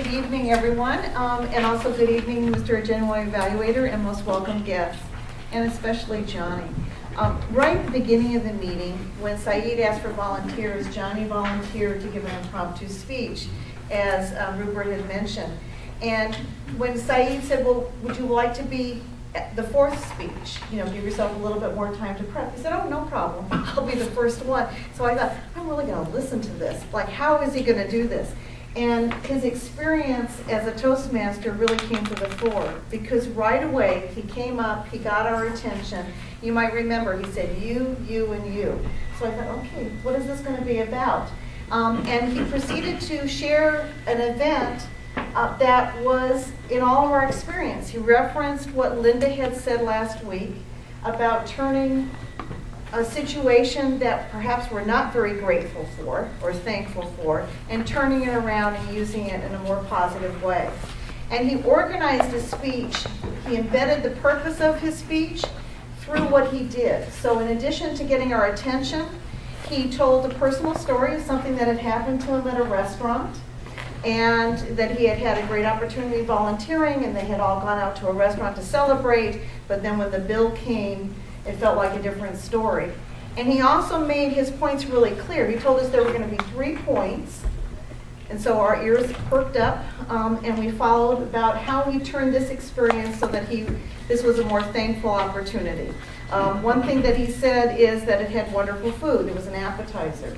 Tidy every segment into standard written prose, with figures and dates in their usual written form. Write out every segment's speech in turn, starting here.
Good evening, everyone, and also good evening, Mr. Genuine Evaluator, and most welcome guests, and especially Johnny. Right at the beginning of the meeting, when Saeed asked for volunteers, Johnny volunteered to give an impromptu speech, as Rupert had mentioned. And when Saeed said, well, would you like to be the fourth speech, give yourself a little bit more time to prep. He said, oh, no problem, I'll be the first one. So I thought, I'm really going to listen to this. Like, how is he going to do this? And his experience as a Toastmaster really came to the fore, because right away he came up, he got our attention. You might remember he said you, and you. So I thought, okay, what is this going to be about? And he proceeded to share an event that was in all of our experience. He referenced what Linda had said last week about turning a situation that perhaps we're not very grateful for or thankful for, and turning it around and using it in a more positive way. And he organized his speech. He embedded the purpose of his speech through what he did. So in addition to getting our attention, he told a personal story of something that had happened to him at a restaurant, and that he had had a great opportunity volunteering, and they had all gone out to a restaurant to celebrate, but then when the bill came, it felt like a different story. And he also made his points really clear. He told us there were going to be 3 points, and so our ears perked up, and we followed about how he turned this experience so that this was a more thankful opportunity. One thing that he said is that it had wonderful food. It was an appetizer.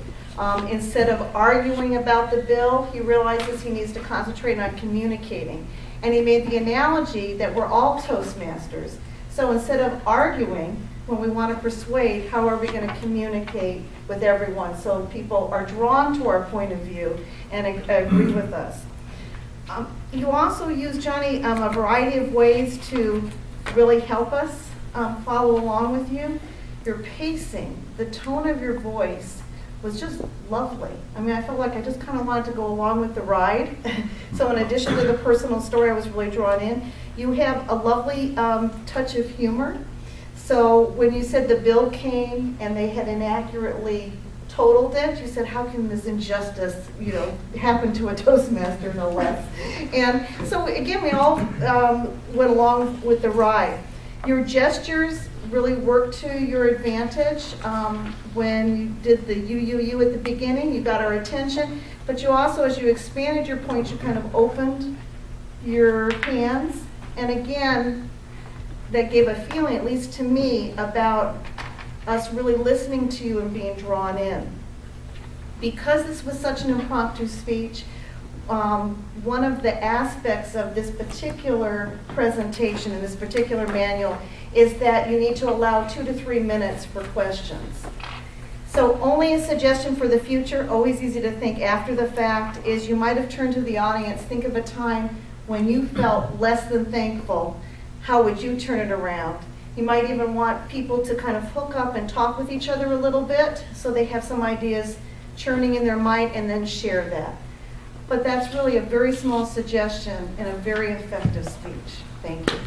Instead of arguing about the bill, he realizes he needs to concentrate on communicating. And he made the analogy that we're all Toastmasters. So instead of arguing, when we want to persuade, how are we going to communicate with everyone so people are drawn to our point of view and agree with us? You also use, Johnny, a variety of ways to really help us follow along with you. Your pacing, the tone of your voice was just lovely. I mean, I felt like I just kind of wanted to go along with the ride. So in addition to the personal story, I was really drawn in. You have a lovely touch of humor. So when you said the bill came and they had inaccurately totaled it, you said, how can this injustice, happen to a Toastmaster, no less? And so again, we all went along with the ride. Your gestures really worked to your advantage. When you did the you at the beginning, you got our attention, but you also, as you expanded your points, you kind of opened your hands. And again, that gave a feeling, at least to me, about us really listening to you and being drawn in. Because this was such an impromptu speech, one of the aspects of this particular presentation and this particular manual is that you need to allow 2 to 3 minutes for questions. So only a suggestion for the future, always easy to think after the fact, is you might have turned to the audience, think of a time when you felt less than thankful. How would you turn it around? You might even want people to kind of hook up and talk with each other a little bit so they have some ideas churning in their mind, and then share that. But that's really a very small suggestion in a very effective speech. Thank you.